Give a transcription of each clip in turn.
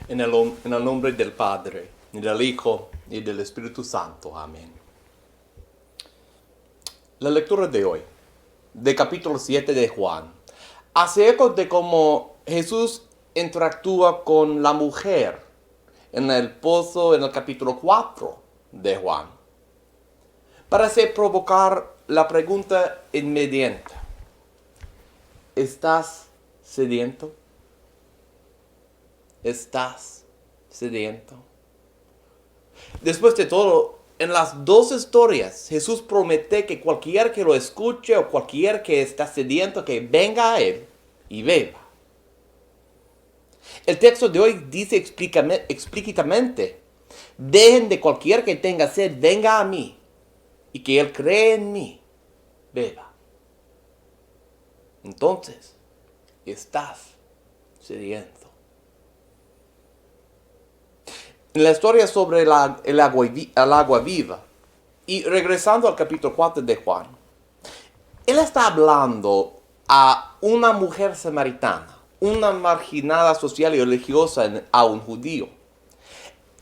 En el nombre del Padre, y del Hijo, y del Espíritu Santo. Amén. La lectura de hoy, de capítulo 7 de Juan, hace eco de cómo Jesús interactúa con la mujer en el pozo en el capítulo 4 de Juan. Parece provocar la pregunta inmediata. ¿Estás sediento? ¿Estás sediento? Después de todo, en las dos historias, Jesús promete que cualquiera que lo escuche o cualquiera que está sediento, que venga a Él y beba. El texto de hoy dice explícitamente, dejen de cualquiera que tenga sed, venga a mí, y que Él cree en mí, beba. Entonces, estás sediento. En la historia sobre el agua viva, y regresando al capítulo 4 de Juan, él está hablando a una mujer samaritana, una marginada social y religiosa a un judío.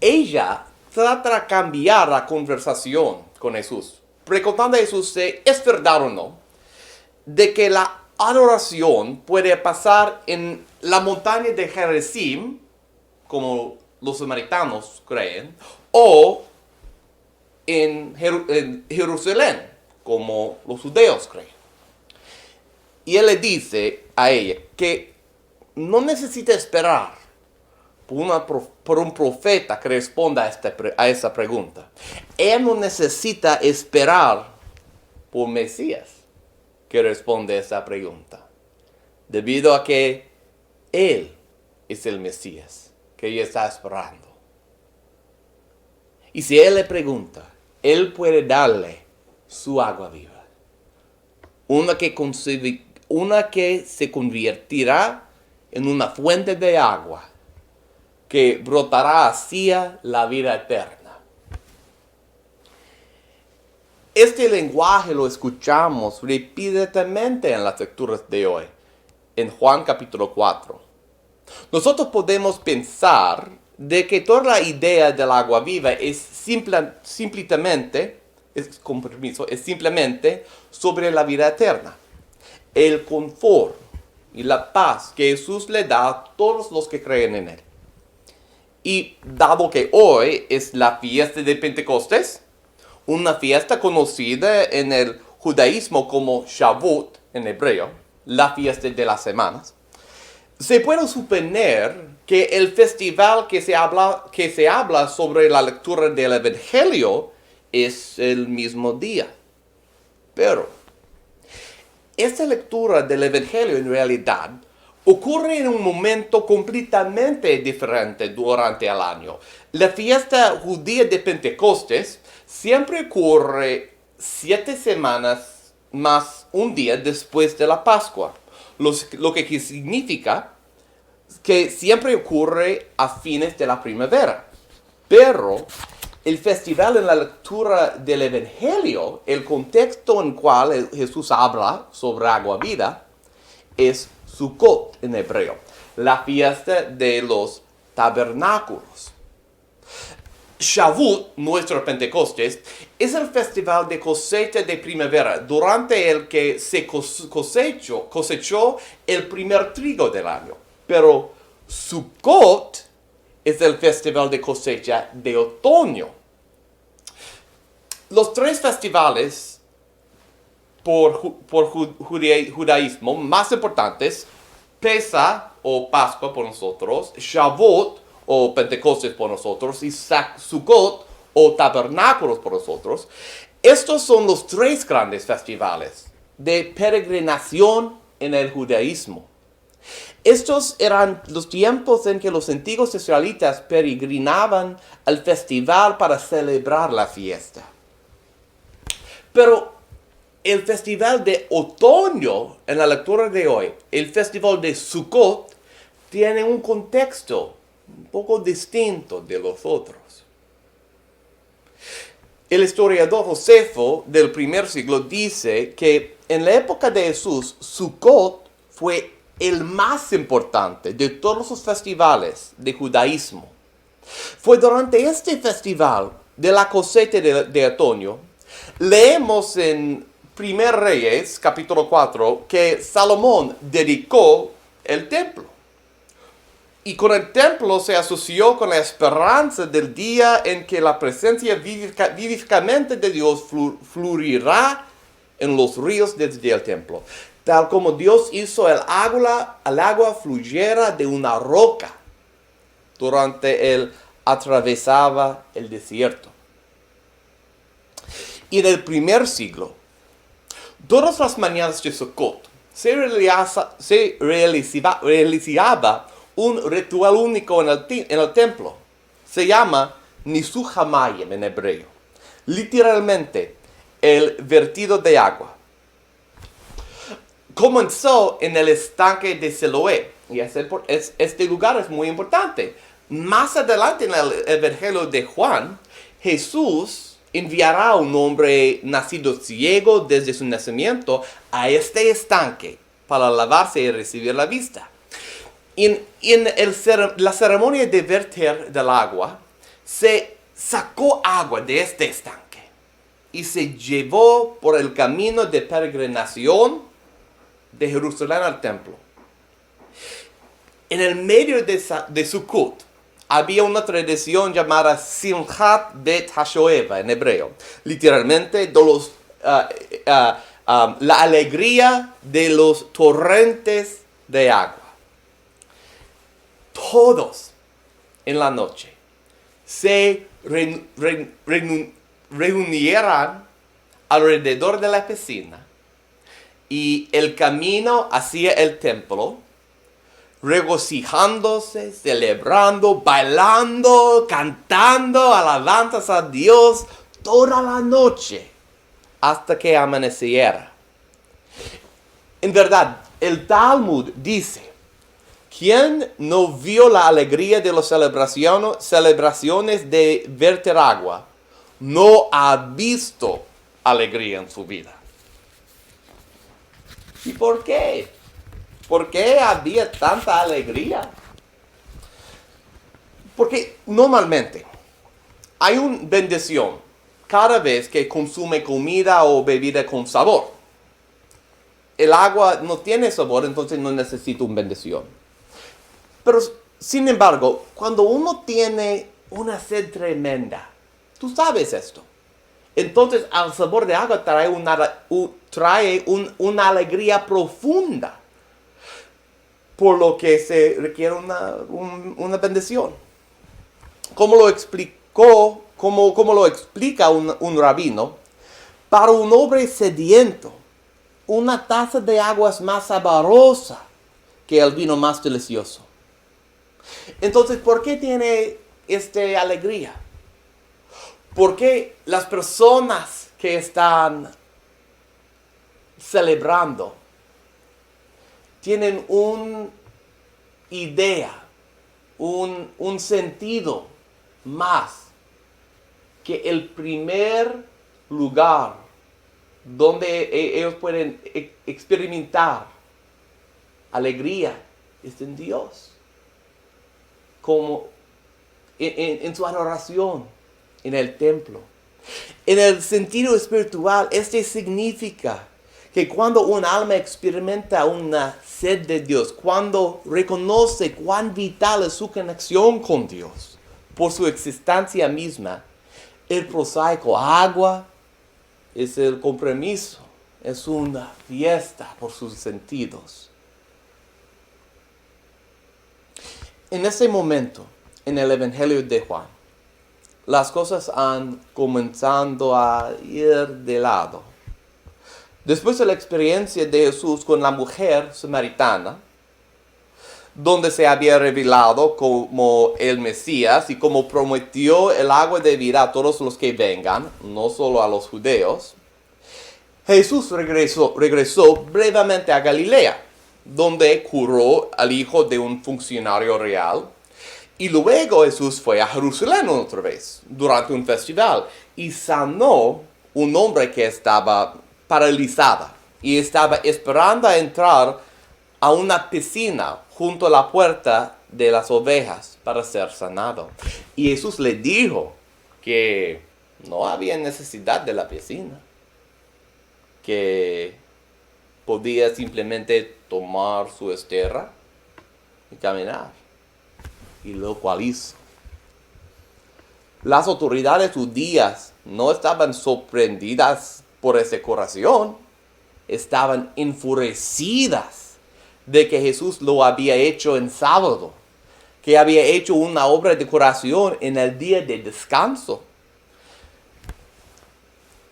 Ella trata de cambiar la conversación con Jesús, preguntando a Jesús si es verdad o no, de que la adoración puede pasar en la montaña de Gerizim, como los samaritanos creen, o en Jerusalén, como los judíos creen. Y él le dice a ella que no necesita esperar por un profeta que responda a esa pregunta. Ella no necesita esperar por Mesías que responda a esa pregunta, debido a que Él es el Mesías que ella está esperando. Y si Él le pregunta, Él puede darle su agua viva. Una que se convertirá en una fuente de agua que brotará hacia la vida eterna. Este lenguaje lo escuchamos repetidamente en las lecturas de hoy, en Juan capítulo 4. Nosotros podemos pensar de que toda la idea del agua viva es simplemente sobre la vida eterna, el confort y la paz que Jesús le da a todos los que creen en Él. Y dado que hoy es la fiesta de Pentecostés, una fiesta conocida en el judaísmo como Shavuot en hebreo, la fiesta de las semanas, se puede suponer que el festival que se habla sobre la lectura del Evangelio es el mismo día. Pero esta lectura del Evangelio en realidad ocurre en un momento completamente diferente durante el año. La fiesta judía de Pentecostés siempre ocurre 7 semanas más un día después de la Pascua. Lo que significa que siempre ocurre a fines de la primavera. Pero el festival en la lectura del Evangelio, el contexto en el cual Jesús habla sobre agua vida, es Sukkot en hebreo, la fiesta de los tabernáculos. Shavuot, nuestro Pentecostés, es el festival de cosecha de primavera, durante el que se cosechó el primer trigo del año. Pero Sukkot es el festival de cosecha de otoño. Los tres festivales por judaísmo más importantes, Pesach o Pascua por nosotros, Shavuot o Pentecostés por nosotros, y Sukkot o Tabernáculos por nosotros. Estos son los tres grandes festivales de peregrinación en el judaísmo. Estos eran los tiempos en que los antiguos israelitas peregrinaban al festival para celebrar la fiesta. Pero el festival de otoño en la lectura de hoy, el festival de Sukkot, tiene un contexto un poco distinto de los otros. El historiador Josefo del primer siglo dice que en la época de Jesús, Sukkot fue el más importante de todos los festivales de judaísmo. Fue durante este festival de la cosecha de otoño, leemos en 1 Reyes, capítulo 4, que Salomón dedicó el templo. Y con el templo se asoció con la esperanza del día en que la presencia vivificante de Dios fluirá en los ríos desde el templo. Tal como Dios hizo el agua fluyera de una roca durante él atravesaba el desierto. Y en el primer siglo, todas las mañanas de Sukkot se realizaba un ritual único en el templo. Se llama Nisuch Hamayim en hebreo. Literalmente, el vertido de agua. Comenzó en el estanque de Siloé. Y este lugar es muy importante. Más adelante en el Evangelio de Juan, Jesús enviará a un hombre nacido ciego desde su nacimiento a este estanque para lavarse y recibir la vista. En la ceremonia de verter del agua, se sacó agua de este estanque y se llevó por el camino de peregrinación de Jerusalén al templo. En el medio de Sukkot había una tradición llamada Simchat Bet HaShoeva en hebreo. Literalmente, la alegría de los torrentes de agua. Todos en la noche se reunieran alrededor de la piscina y el camino hacia el templo, regocijándose, celebrando, bailando, cantando alabanzas a Dios toda la noche hasta que amaneciera. En verdad, el Talmud dice: ¿quién no vio la alegría de las celebraciones de verter agua, no ha visto alegría en su vida? ¿Y por qué? ¿Por qué había tanta alegría? Porque normalmente hay una bendición cada vez que consume comida o bebida con sabor. El agua no tiene sabor, entonces no necesita una bendición. Pero, sin embargo, cuando uno tiene una sed tremenda, tú sabes esto. Entonces, el sabor de agua trae una alegría profunda, por lo que se requiere una bendición. Como lo explica un rabino, para un hombre sediento, una taza de agua es más sabrosa que el vino más delicioso. Entonces, ¿por qué tiene esta alegría? Porque las personas que están celebrando tienen una idea, un sentido más que el primer lugar donde ellos pueden experimentar alegría es en Dios. Como en su adoración, en el templo. En el sentido espiritual, este significa que cuando un alma experimenta una sed de Dios, cuando reconoce cuán vital es su conexión con Dios, por su existencia misma, el prosaico agua es el compromiso, es una fiesta por sus sentidos. En ese momento, en el Evangelio de Juan, las cosas han comenzado a ir de lado. Después de la experiencia de Jesús con la mujer samaritana, donde se había revelado como el Mesías y como prometió el agua de vida a todos los que vengan, no solo a los judíos, Jesús regresó brevemente a Galilea, donde curó al hijo de un funcionario real. Y luego Jesús fue a Jerusalén otra vez, durante un festival, y sanó un hombre que estaba paralizado y estaba esperando a entrar a una piscina junto a la puerta de las ovejas para ser sanado. Y Jesús le dijo que no había necesidad de la piscina, que podía simplemente tomar su estera y caminar. Y lo cual hizo. Las autoridades judías no estaban sorprendidas por esa curación, estaban enfurecidas de que Jesús lo había hecho en sábado, que había hecho una obra de curación en el día de descanso.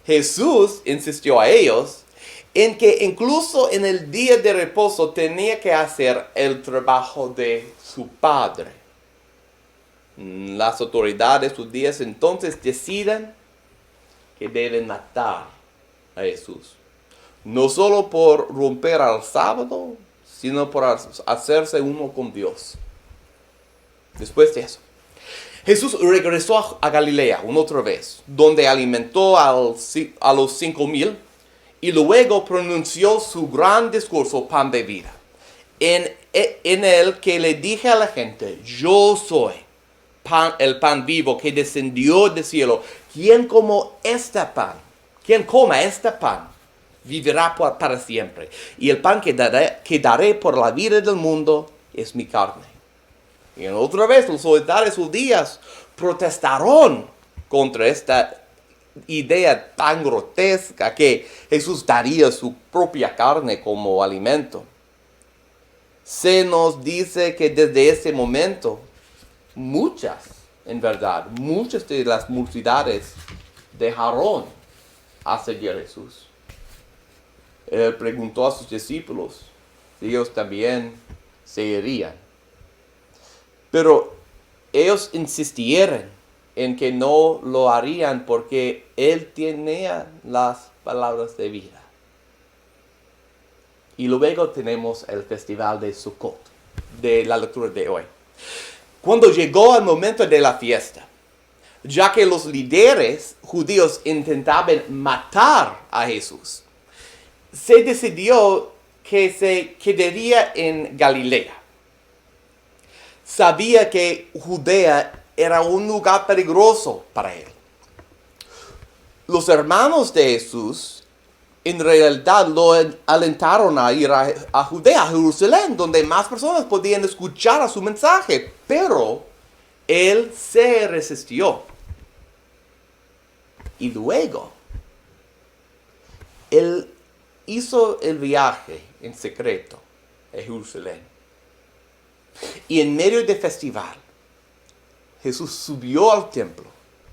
Jesús insistió a ellos en que incluso en el día de reposo tenía que hacer el trabajo de su Padre. Las autoridades judías entonces deciden que deben matar a Jesús. No solo por romper al sábado, sino por hacerse uno con Dios. Después de eso, Jesús regresó a Galilea una otra vez, donde alimentó a los 5,000 y luego pronunció su gran discurso, pan de vida, en el que le dije a la gente: yo soy el pan vivo que descendió del cielo. Quien coma este pan, vivirá para siempre. Y el pan que daré por la vida del mundo es mi carne. Y otra vez los autoridades judías protestaron contra esta idea tan grotesca que Jesús daría su propia carne como alimento. Se nos dice que desde ese momento muchas de las multitudes dejaron a seguir a Jesús. Él preguntó a sus discípulos si ellos también seguirían. Pero ellos insistieron en que no lo harían porque Él tenía las palabras de vida. Y luego tenemos el festival de Sukkot, de la lectura de hoy. Cuando llegó el momento de la fiesta, ya que los líderes judíos intentaban matar a Jesús, se decidió que se quedaría en Galilea. Sabía que Judea era un lugar peligroso para él. Los hermanos de Jesús en realidad lo alentaron a ir a Judea, a Jerusalén, donde más personas podían escuchar a su mensaje, pero él se resistió. Y luego, él hizo el viaje en secreto a Jerusalén. Y en medio del festival, Jesús subió al templo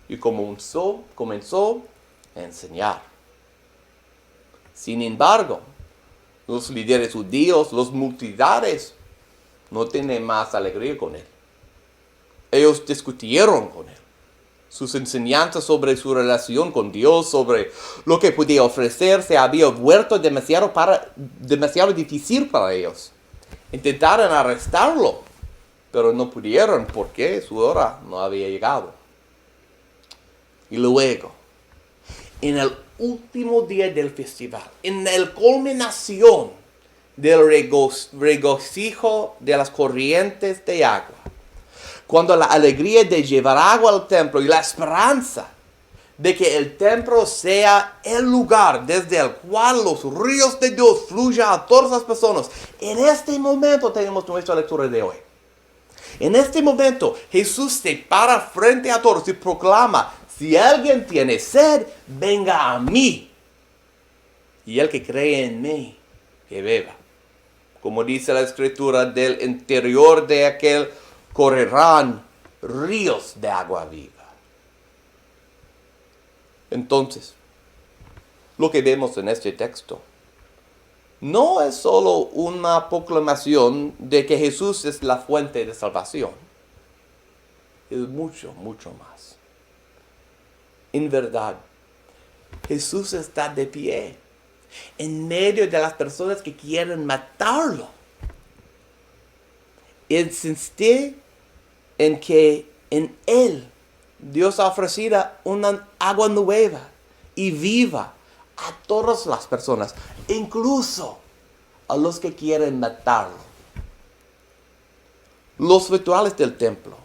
y comenzó a enseñar. Sin embargo, los líderes judíos, los multitudes, no tienen más alegría con él. Ellos discutieron con él. Sus enseñanzas sobre su relación con Dios, sobre lo que podía ofrecer, se había vuelto demasiado difícil para ellos. Intentaron arrestarlo, pero no pudieron porque su hora no había llegado. Y luego, en el último día del festival, en la culminación del regocijo de las corrientes de agua, cuando la alegría de llevar agua al templo y la esperanza de que el templo sea el lugar desde el cual los ríos de Dios fluyan a todas las personas, en este momento tenemos nuestra lectura de hoy. En este momento Jesús se para frente a todos y proclama: si alguien tiene sed, venga a mí. Y el que cree en mí, que beba. Como dice la Escritura, del interior de aquel correrán ríos de agua viva. Entonces, lo que vemos en este texto no es solo una proclamación de que Jesús es la fuente de salvación. Es mucho, mucho más. En verdad, Jesús está de pie en medio de las personas que quieren matarlo. Insiste en que en Él Dios ha ofrecido una agua nueva y viva a todas las personas, incluso a los que quieren matarlo. Los rituales del templo,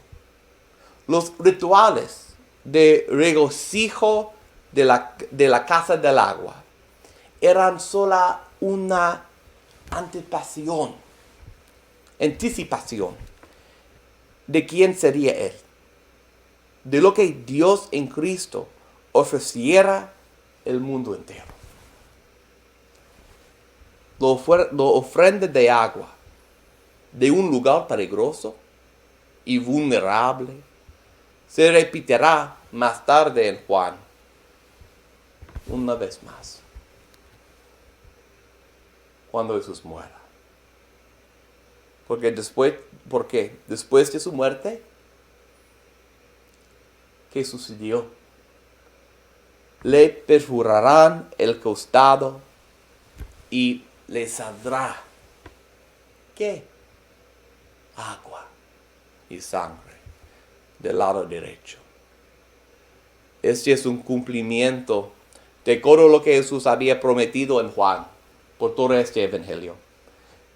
los rituales de regocijo de la casa del agua, eran solo una anticipación de quién sería Él, de lo que Dios en Cristo ofreciera el mundo entero. La ofrenda de agua de un lugar peligroso y vulnerable se repetirá más tarde en Juan, una vez más, cuando Jesús muera. Porque después de su muerte, ¿qué sucedió? Le perforarán el costado y le saldrá, ¿qué? Agua y sangre del lado derecho. Este es un cumplimiento de todo lo que Jesús había prometido en Juan por todo este evangelio.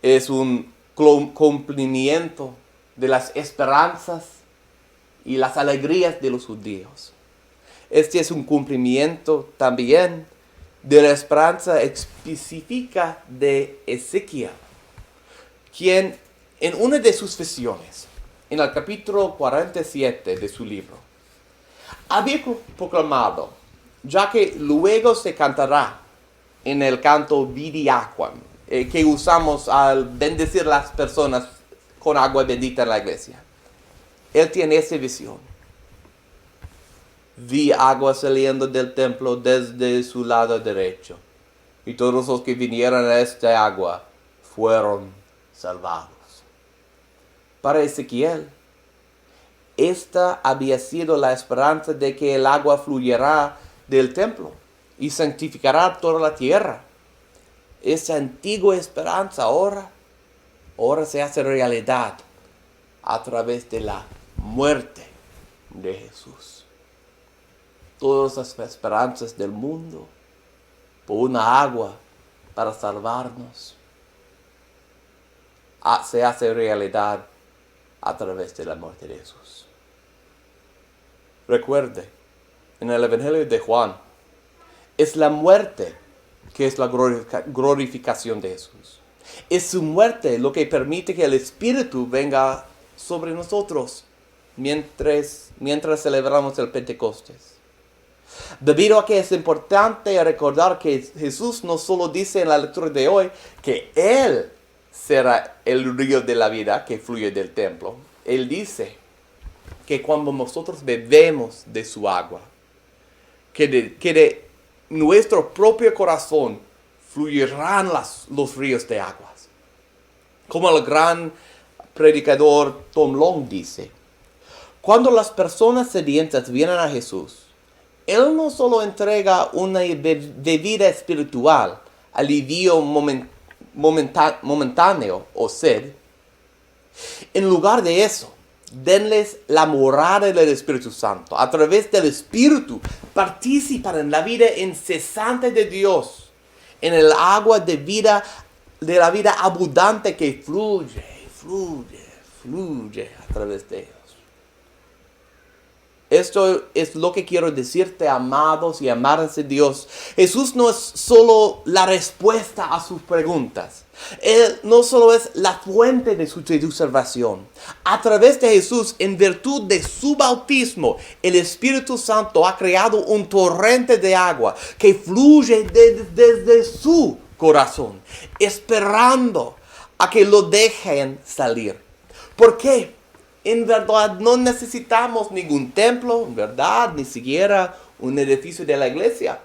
Es un cumplimiento de las esperanzas y las alegrías de los judíos. Este es un cumplimiento también de la esperanza específica de Ezequiel, quien en una de sus visiones, en el capítulo 47 de su libro, había proclamado, ya que luego se cantará en el canto Vidi Aquam, que usamos al bendecir a las personas con agua bendita en la iglesia. Él tiene esa visión. Vi agua saliendo del templo desde su lado derecho, y todos los que vinieron a esta agua fueron salvados. Para Ezequiel, esta había sido la esperanza de que el agua fluyera del templo y santificará toda la tierra. Esa antigua esperanza ahora se hace realidad a través de la muerte de Jesús. Todas las esperanzas del mundo por una agua para salvarnos se hace realidad a través de la muerte de Jesús. Recuerde, en el Evangelio de Juan, es la muerte que es la glorificación de Jesús. Es su muerte lo que permite que el Espíritu venga sobre nosotros mientras celebramos el Pentecostés. Debido a que es importante recordar que Jesús no solo dice en la lectura de hoy que Él será el río de la vida que fluye del templo. Él dice que cuando nosotros bebemos de su agua, que de nuestro propio corazón fluirán los ríos de aguas. Como el gran predicador Tom Long dice, cuando las personas sedientas vienen a Jesús, Él no solo entrega una bebida espiritual, alivio momentáneo o sed. En lugar de eso, denles la morada del Espíritu Santo. A través del Espíritu participan en la vida incesante de Dios, en el agua de la vida abundante que fluye a través de ellos. Esto es lo que quiero decirte, amados y amadas de Dios. Jesús no es solo la respuesta a sus preguntas. Él no solo es la fuente de su salvación. A través de Jesús, en virtud de su bautismo, el Espíritu Santo ha creado un torrente de agua que fluye desde su corazón, esperando a que lo dejen salir. ¿Por qué? En verdad no necesitamos ningún templo, en verdad, ni siquiera un edificio de la iglesia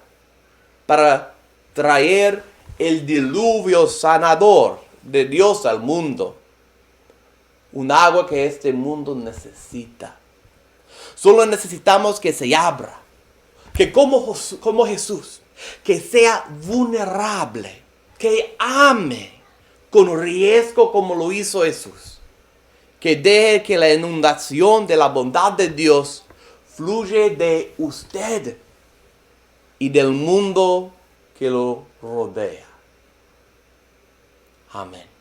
para traer el diluvio sanador de Dios al mundo. Un agua que este mundo necesita. Solo necesitamos que se abra, que como Jesús, que sea vulnerable, que ame con riesgo como lo hizo Jesús. Que deje que la inundación de la bondad de Dios fluya de usted y del mundo que lo rodea. Amén.